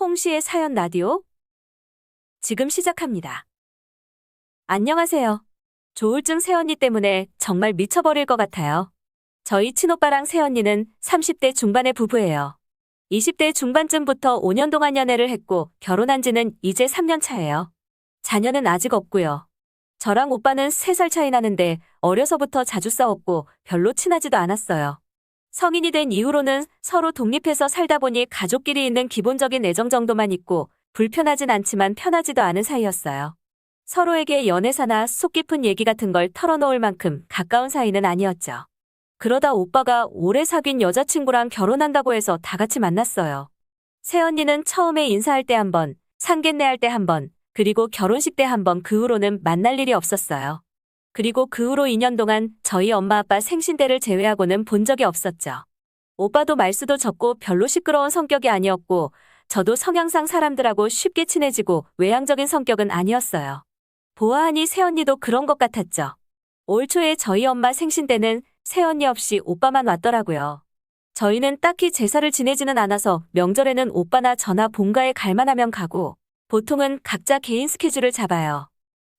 홍시의 사연 라디오 지금 시작합니다. 안녕하세요. 조울증 새언니 때문에 정말 미쳐버릴 것 같아요. 저희 친오빠랑 새언니는 30대 중반의 부부예요. 20대 중반쯤부터 5년 동안 연애를 했고 결혼한 지는 이제 3년 차예요. 자녀는 아직 없고요. 저랑 오빠는 3살 차이 나는데 어려서부터 자주 싸웠고 별로 친하지도 않았어요. 성인이 된 이후로는 서로 독립해서 살다 보니 가족끼리 있는 기본적인 애정 정도만 있고 불편하진 않지만 편하지도 않은 사이였어요. 서로에게 연애사나 속 깊은 얘기 같은 걸 털어놓을 만큼 가까운 사이는 아니었죠. 그러다 오빠가 오래 사귄 여자친구랑 결혼한다고 해서 다 같이 만났어요. 새언니는 처음에 인사할 때 한 번, 상견례 할 때 한 번, 그리고 결혼식 때 한 번 그 후로는 만날 일이 없었어요. 그리고 그 후로 2년 동안 저희 엄마 아빠 생신 때를 제외하고는 본 적이 없었죠. 오빠도 말수도 적고 별로 시끄러운 성격이 아니었고 저도 성향상 사람들하고 쉽게 친해지고 외향적인 성격은 아니었어요. 보아하니 새언니도 그런 것 같았죠. 올 초에 저희 엄마 생신 때는 새언니 없이 오빠만 왔더라고요. 저희는 딱히 제사를 지내지는 않아서 명절에는 오빠나 저나 본가에 갈만하면 가고 보통은 각자 개인 스케줄을 잡아요.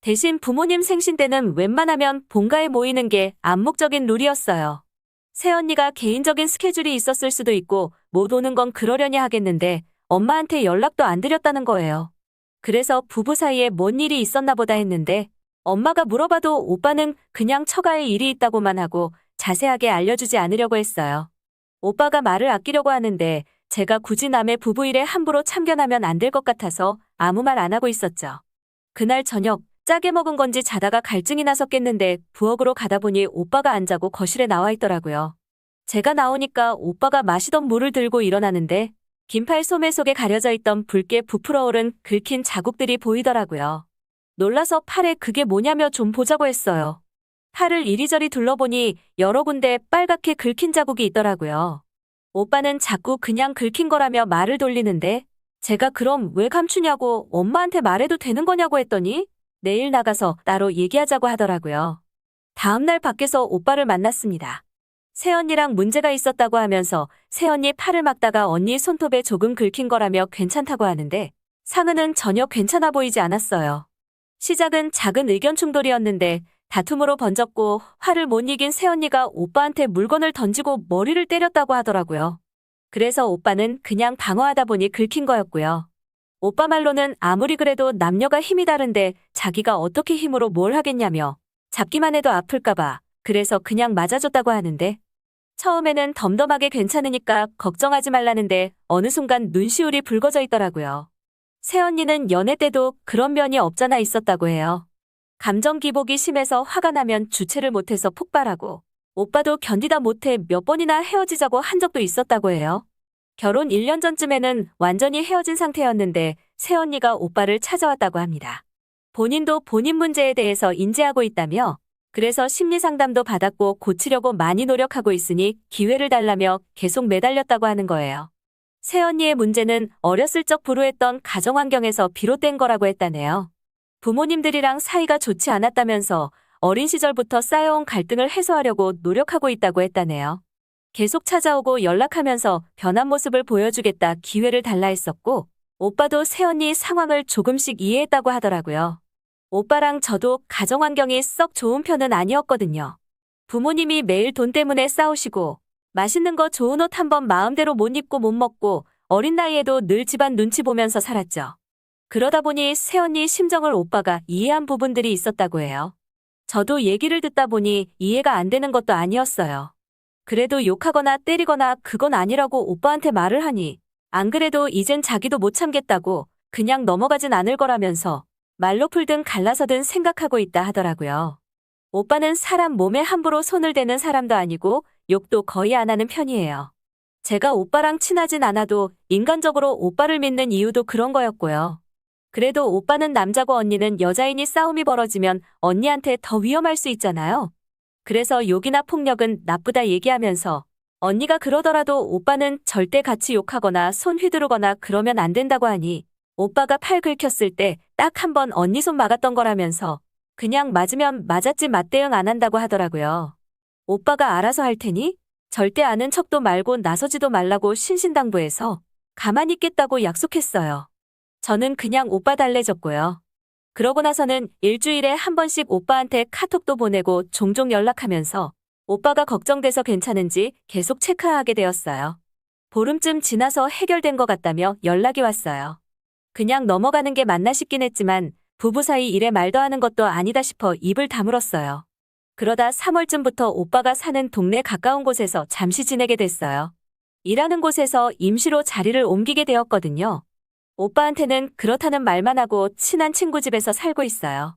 대신 부모님 생신 때는 웬만하면 본가에 모이는 게 암묵적인 룰이었어요. 새언니가 개인적인 스케줄이 있었을 수도 있고 못 오는 건 그러려니 하겠는데 엄마한테 연락도 안 드렸다는 거예요. 그래서 부부 사이에 뭔 일이 있었나 보다 했는데 엄마가 물어봐도 오빠는 그냥 처가에 일이 있다고만 하고 자세하게 알려주지 않으려고 했어요. 오빠가 말을 아끼려고 하는데 제가 굳이 남의 부부 일에 함부로 참견하면 안 될 것 같아서 아무 말 안 하고 있었죠. 그날 저녁 짜게 먹은 건지 자다가 갈증이 나섰겠는데 부엌으로 가다 보니 오빠가 안 자고 거실에 나와 있더라고요. 제가 나오니까 오빠가 마시던 물을 들고 일어나는데 긴팔 소매 속에 가려져 있던 붉게 부풀어 오른 긁힌 자국들이 보이더라고요. 놀라서 팔에 그게 뭐냐며 좀 보자고 했어요. 팔을 이리저리 둘러보니 여러 군데 빨갛게 긁힌 자국이 있더라고요. 오빠는 자꾸 그냥 긁힌 거라며 말을 돌리는데 제가 그럼 왜 감추냐고 엄마한테 말해도 되는 거냐고 했더니 내일 나가서 따로 얘기하자고 하더라고요. 다음날 밖에서 오빠를 만났습니다. 새언니랑 문제가 있었다고 하면서 새언니 팔을 막다가 언니 손톱에 조금 긁힌 거라며 괜찮다고 하는데 상은은 전혀 괜찮아 보이지 않았어요. 시작은 작은 의견 충돌이었는데 다툼으로 번졌고 화를 못 이긴 새언니가 오빠한테 물건을 던지고 머리를 때렸다고 하더라고요. 그래서 오빠는 그냥 방어하다 보니 긁힌 거였고요. 오빠 말로는 아무리 그래도 남녀가 힘이 다른데 자기가 어떻게 힘으로 뭘 하겠냐며 잡기만 해도 아플까봐 그래서 그냥 맞아줬다고 하는데 처음에는 덤덤하게 괜찮으니까 걱정하지 말라는데 어느 순간 눈시울이 붉어져 있더라고요. 새언니는 연애 때도 그런 면이 없잖아 있었다고 해요. 감정 기복이 심해서 화가 나면 주체를 못해서 폭발하고 오빠도 견디다 못해 몇 번이나 헤어지자고 한 적도 있었다고 해요. 결혼 1년 전쯤에는 완전히 헤어진 상태였는데 새언니가 오빠를 찾아왔다고 합니다. 본인도 본인 문제에 대해서 인지하고 있다며 그래서 심리상담도 받았고 고치려고 많이 노력하고 있으니 기회를 달라며 계속 매달렸다고 하는 거예요. 새언니의 문제는 어렸을 적 불우했던 가정환경에서 비롯된 거라고 했다네요. 부모님들이랑 사이가 좋지 않았다면서 어린 시절부터 쌓여온 갈등을 해소하려고 노력하고 있다고 했다네요. 계속 찾아오고 연락하면서 변한 모습을 보여주겠다 기회를 달라 했었고 오빠도 새언니 상황을 조금씩 이해했다고 하더라고요. 오빠랑 저도 가정환경이 썩 좋은 편은 아니었거든요. 부모님이 매일 돈 때문에 싸우시고 맛있는 거 좋은 옷 한 번 마음대로 못 입고 못 먹고 어린 나이에도 늘 집안 눈치 보면서 살았죠. 그러다 보니 새언니 심정을 오빠가 이해한 부분들이 있었다고 해요. 저도 얘기를 듣다 보니 이해가 안 되는 것도 아니었어요. 그래도 욕하거나 때리거나 그건 아니라고 오빠한테 말을 하니 안 그래도 이젠 자기도 못 참겠다고 그냥 넘어가진 않을 거라면서 말로 풀든 갈라서든 생각하고 있다 하더라고요. 오빠는 사람 몸에 함부로 손을 대는 사람도 아니고 욕도 거의 안 하는 편이에요. 제가 오빠랑 친하진 않아도 인간적으로 오빠를 믿는 이유도 그런 거였고요. 그래도 오빠는 남자고 언니는 여자이니 싸움이 벌어지면 언니한테 더 위험할 수 있잖아요. 그래서 욕이나 폭력은 나쁘다 얘기하면서 언니가 그러더라도 오빠는 절대 같이 욕하거나 손 휘두르거나 그러면 안 된다고 하니 오빠가 팔 긁혔을 때 딱 한 번 언니 손 막았던 거라면서 그냥 맞으면 맞았지 맞대응 안 한다고 하더라고요. 오빠가 알아서 할 테니 절대 아는 척도 말고 나서지도 말라고 신신당부해서 가만히 있겠다고 약속했어요. 저는 그냥 오빠 달래줬고요. 그러고 나서는 일주일에 한 번씩 오빠한테 카톡도 보내고 종종 연락하면서 오빠가 걱정돼서 괜찮은지 계속 체크하게 되었어요. 보름쯤 지나서 해결된 것 같다며 연락이 왔어요. 그냥 넘어가는 게 맞나 싶긴 했지만 부부 사이 일에 말도 하는 것도 아니다 싶어 입을 다물었어요. 그러다 3월쯤부터 오빠가 사는 동네 가까운 곳에서 잠시 지내게 됐어요. 일하는 곳에서 임시로 자리를 옮기게 되었거든요. 오빠한테는 그렇다는 말만 하고 친한 친구 집에서 살고 있어요.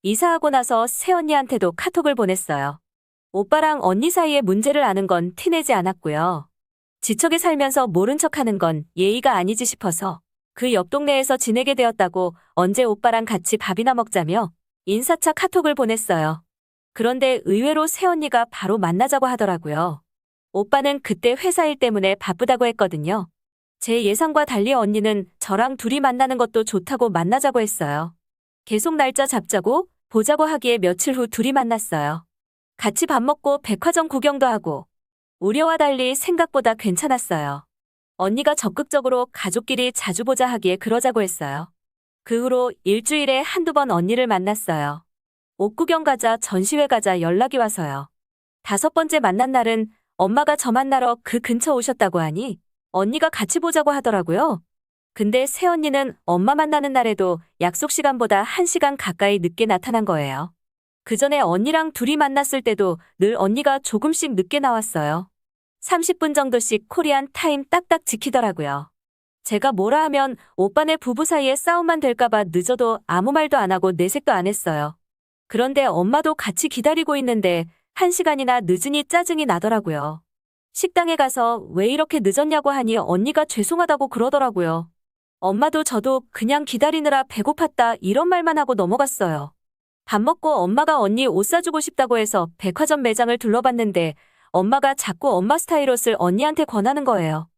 이사하고 나서 새언니한테도 카톡을 보냈어요. 오빠랑 언니 사이에 문제를 아는 건 티내지 않았고요. 지척에 살면서 모른 척하는 건 예의가 아니지 싶어서 그 옆 동네에서 지내게 되었다고 언제 오빠랑 같이 밥이나 먹자며 인사차 카톡을 보냈어요. 그런데 의외로 새언니가 바로 만나자고 하더라고요. 오빠는 그때 회사 일 때문에 바쁘다고 했거든요. 제 예상과 달리 언니는 저랑 둘이 만나는 것도 좋다고 만나자고 했어요. 계속 날짜 잡자고 보자고 하기에 며칠 후 둘이 만났어요. 같이 밥 먹고 백화점 구경도 하고 우려와 달리 생각보다 괜찮았어요. 언니가 적극적으로 가족끼리 자주 보자 하기에 그러자고 했어요. 그 후로 일주일에 한두 번 언니를 만났어요. 옷 구경 가자, 전시회 가자 연락이 와서요. 5번째 만난 날은 엄마가 저 만나러 그 근처 오셨다고 하니 언니가 같이 보자고 하더라고요. 근데 새언니는 엄마 만나는 날에도 약속 시간보다 1시간 가까이 늦게 나타난 거예요. 그 전에 언니랑 둘이 만났을 때도 늘 언니가 조금씩 늦게 나왔어요. 30분 정도씩 코리안 타임 딱딱 지키더라고요. 제가 뭐라 하면 오빠네 부부 사이에 싸움만 될까봐 늦어도 아무 말도 안 하고 내색도 안 했어요. 그런데 엄마도 같이 기다리고 있는데 1시간이나 늦으니 짜증이 나더라고요. 식당에 가서 왜 이렇게 늦었냐고 하니 언니가 죄송하다고 그러더라고요. 엄마도 저도 그냥 기다리느라 배고팠다 이런 말만 하고 넘어갔어요. 밥 먹고 엄마가 언니 옷 사주고 싶다고 해서 백화점 매장을 둘러봤는데 엄마가 자꾸 엄마 스타일 옷을 언니한테 권하는 거예요.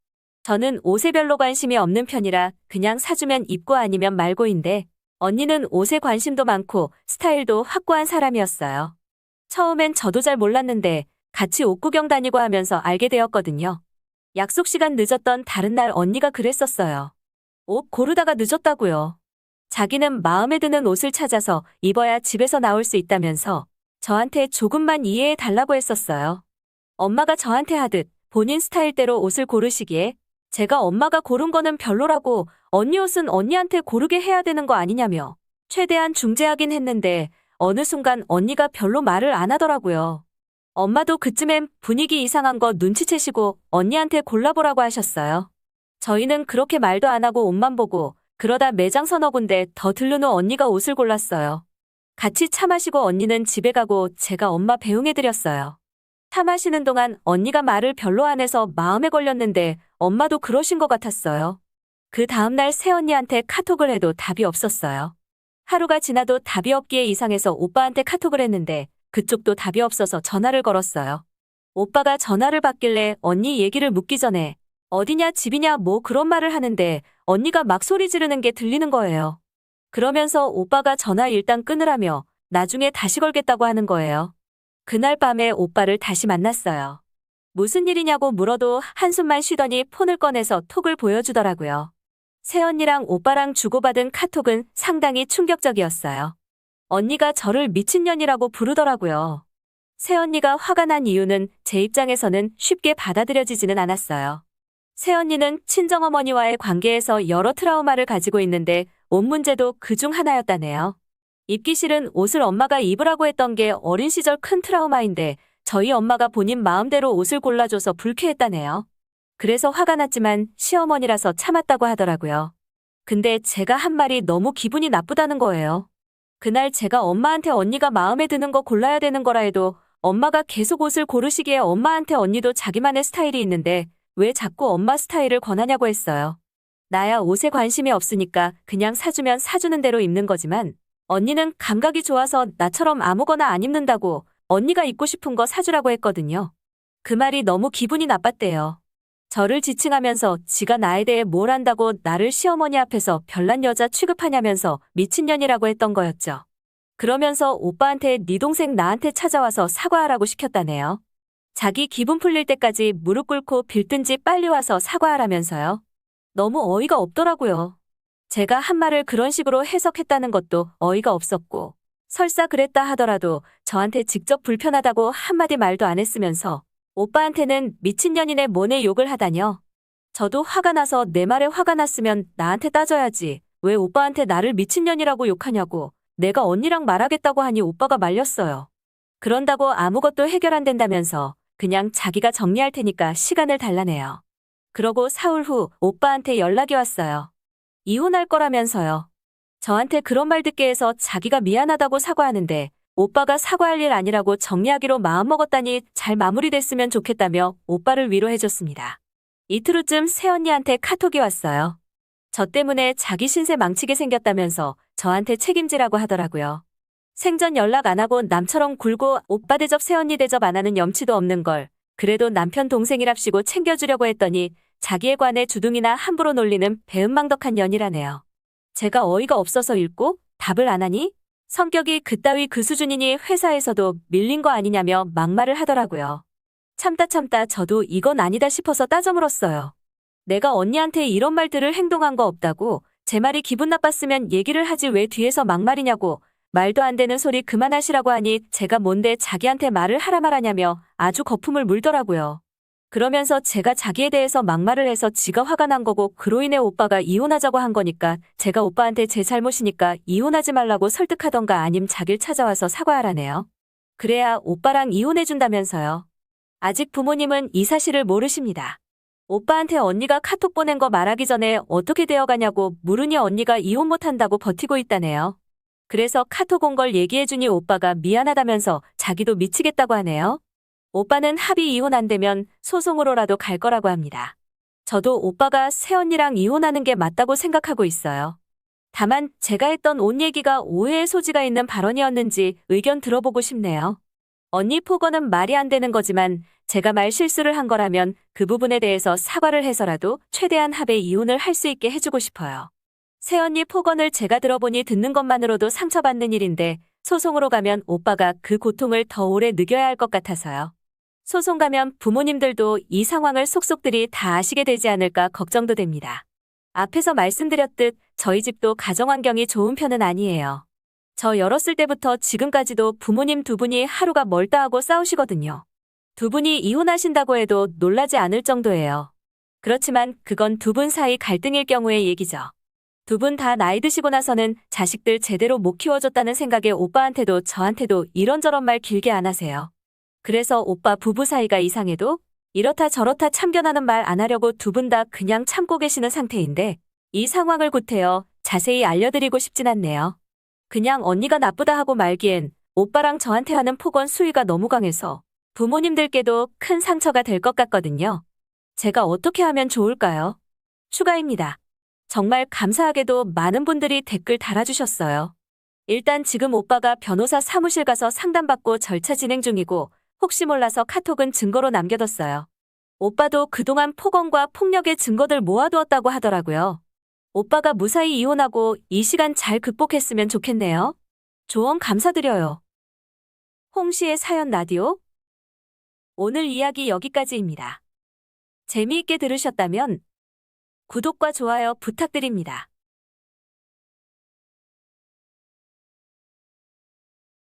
저는 옷에 별로 관심이 없는 편이라 그냥 사주면 입고 아니면 말고인데 언니는 옷에 관심도 많고 스타일도 확고한 사람이었어요. 처음엔 저도 잘 몰랐는데 같이 옷 구경 다니고 하면서 알게 되었거든요. 약속 시간 늦었던 다른 날 언니가 그랬었어요. 옷 고르다가 늦었다고요. 자기는 마음에 드는 옷을 찾아서 입어야 집에서 나올 수 있다면서 저한테 조금만 이해해 달라고 했었어요. 엄마가 저한테 하듯 본인 스타일대로 옷을 고르시기에 제가 엄마가 고른 거는 별로라고 언니 옷은 언니한테 고르게 해야 되는 거 아니냐며 최대한 중재하긴 했는데 어느 순간 언니가 별로 말을 안 하더라고요. 엄마도 그쯤엔 분위기 이상한 거 눈치채시고 언니한테 골라보라고 하셨어요. 저희는 그렇게 말도 안 하고 옷만 보고 그러다 매장 서너 군데 더 들른 후 언니가 옷을 골랐어요. 같이 차 마시고 언니는 집에 가고 제가 엄마 배웅해드렸어요. 차 마시는 동안 언니가 말을 별로 안 해서 마음에 걸렸는데 엄마도 그러신 것 같았어요. 그 다음날 새언니한테 카톡을 해도 답이 없었어요. 하루가 지나도 답이 없기에 이상해서 오빠한테 카톡을 했는데 그쪽도 답이 없어서 전화를 걸었어요. 오빠가 전화를 받길래 언니 얘기를 묻기 전에 어디냐 집이냐 뭐 그런 말을 하는데 언니가 막 소리 지르는 게 들리는 거예요. 그러면서 오빠가 전화 일단 끊으라며 나중에 다시 걸겠다고 하는 거예요. 그날 밤에 오빠를 다시 만났어요. 무슨 일이냐고 물어도 한숨만 쉬더니 폰을 꺼내서 톡을 보여주더라고요. 새언니랑 오빠랑 주고받은 카톡은 상당히 충격적이었어요. 언니가 저를 미친년이라고 부르더라고요. 새언니가 화가 난 이유는 제 입장에서는 쉽게 받아들여지지는 않았어요. 새언니는 친정어머니와의 관계에서 여러 트라우마를 가지고 있는데 옷 문제도 그중 하나였다네요. 입기 싫은 옷을 엄마가 입으라고 했던 게 어린 시절 큰 트라우마인데 저희 엄마가 본인 마음대로 옷을 골라줘서 불쾌했다네요. 그래서 화가 났지만 시어머니라서 참았다고 하더라고요. 근데 제가 한 말이 너무 기분이 나쁘다는 거예요. 그날 제가 엄마한테 언니가 마음에 드는 거 골라야 되는 거라 해도 엄마가 계속 옷을 고르시기에 엄마한테 언니도 자기만의 스타일이 있는데 왜 자꾸 엄마 스타일을 권하냐고 했어요. 나야 옷에 관심이 없으니까 그냥 사주면 사주는 대로 입는 거지만 언니는 감각이 좋아서 나처럼 아무거나 안 입는다고 언니가 입고 싶은 거 사주라고 했거든요. 그 말이 너무 기분이 나빴대요. 저를 지칭하면서 지가 나에 대해 뭘 안다고 나를 시어머니 앞에서 별난 여자 취급하냐면서 미친년이라고 했던 거였죠. 그러면서 오빠한테 네 동생 나한테 찾아와서 사과하라고 시켰다네요. 자기 기분 풀릴 때까지 무릎 꿇고 빌든지 빨리 와서 사과하라면서요. 너무 어이가 없더라고요. 제가 한 말을 그런 식으로 해석했다는 것도 어이가 없었고, 설사 그랬다 하더라도 저한테 직접 불편하다고 한마디 말도 안 했으면서 오빠한테는 미친년이네 뭐네 욕을 하다뇨. 저도 화가 나서 내 말에 화가 났으면 나한테 따져야지. 왜 오빠한테 나를 미친년이라고 욕하냐고. 내가 언니랑 말하겠다고 하니 오빠가 말렸어요. 그런다고 아무것도 해결 안 된다면서 그냥 자기가 정리할 테니까 시간을 달라네요. 그러고 사흘 후 오빠한테 연락이 왔어요. 이혼할 거라면서요. 저한테 그런 말 듣게 해서 자기가 미안하다고 사과하는데 오빠가 사과할 일 아니라고 정리하기로 마음먹었다니 잘 마무리됐으면 좋겠다며 오빠를 위로해줬습니다. 이틀 후쯤 새언니한테 카톡이 왔어요. 저 때문에 자기 신세 망치게 생겼다면서 저한테 책임지라고 하더라고요. 생전 연락 안 하고 남처럼 굴고 오빠 대접 새언니 대접 안 하는 염치도 없는 걸 그래도 남편 동생이랍시고 챙겨주려고 했더니 자기에 관해 주둥이나 함부로 놀리는 배은망덕한 년이라네요. 제가 어이가 없어서 읽고 답을 안 하니? 성격이 그따위 그 수준이니 회사에서도 밀린 거 아니냐며 막말을 하더라고요. 참다 저도 이건 아니다 싶어서 따져 물었어요. 내가 언니한테 이런 말들을 행동한 거 없다고 제 말이 기분 나빴으면 얘기를 하지 왜 뒤에서 막말이냐고 말도 안 되는 소리 그만하시라고 하니 제가 뭔데 자기한테 말을 하라 말하냐며 아주 거품을 물더라고요. 그러면서 제가 자기에 대해서 막말을 해서 지가 화가 난 거고 그로 인해 오빠가 이혼하자고 한 거니까 제가 오빠한테 제 잘못이니까 이혼하지 말라고 설득하던가 아님 자길 찾아와서 사과하라네요. 그래야 오빠랑 이혼해준다면서요. 아직 부모님은 이 사실을 모르십니다. 오빠한테 언니가 카톡 보낸 거 말하기 전에 어떻게 되어가냐고 물으니 언니가 이혼 못한다고 버티고 있다네요. 그래서 카톡 온 걸 얘기해주니 오빠가 미안하다면서 자기도 미치겠다고 하네요. 오빠는 합의 이혼 안 되면 소송으로라도 갈 거라고 합니다. 저도 오빠가 새언니랑 이혼하는 게 맞다고 생각하고 있어요. 다만 제가 했던 옷 얘기가 오해의 소지가 있는 발언이었는지 의견 들어보고 싶네요. 언니 폭언은 말이 안 되는 거지만 제가 말 실수를 한 거라면 그 부분에 대해서 사과를 해서라도 최대한 합의 이혼을 할 수 있게 해주고 싶어요. 새언니 폭언을 제가 들어보니 듣는 것만으로도 상처받는 일인데 소송으로 가면 오빠가 그 고통을 더 오래 느껴야 할 것 같아서요. 소송 가면 부모님들도 이 상황을 속속들이 다 아시게 되지 않을까 걱정도 됩니다. 앞에서 말씀드렸듯 저희 집도 가정환경이 좋은 편은 아니에요. 저 열었을 때부터 지금까지도 부모님 두 분이 하루가 멀다 하고 싸우시거든요. 두 분이 이혼하신다고 해도 놀라지 않을 정도예요. 그렇지만 그건 두 분 사이 갈등일 경우의 얘기죠. 두 분 다 나이 드시고 나서는 자식들 제대로 못 키워줬다는 생각에 오빠한테도 저한테도 이런저런 말 길게 안 하세요. 그래서 오빠 부부 사이가 이상해도 이렇다 저렇다 참견하는 말 안 하려고 두 분 다 그냥 참고 계시는 상태인데 이 상황을 구태여 자세히 알려드리고 싶진 않네요. 그냥 언니가 나쁘다 하고 말기엔 오빠랑 저한테 하는 폭언 수위가 너무 강해서 부모님들께도 큰 상처가 될 것 같거든요. 제가 어떻게 하면 좋을까요? 추가입니다. 정말 감사하게도 많은 분들이 댓글 달아주셨어요. 일단 지금 오빠가 변호사 사무실 가서 상담받고 절차 진행 중이고 혹시 몰라서 카톡은 증거로 남겨뒀어요. 오빠도 그동안 폭언과 폭력의 증거들 모아두었다고 하더라고요. 오빠가 무사히 이혼하고 이 시간 잘 극복했으면 좋겠네요. 조언 감사드려요. 홍시의 사연 라디오. 오늘 이야기 여기까지입니다. 재미있게 들으셨다면 구독과 좋아요 부탁드립니다.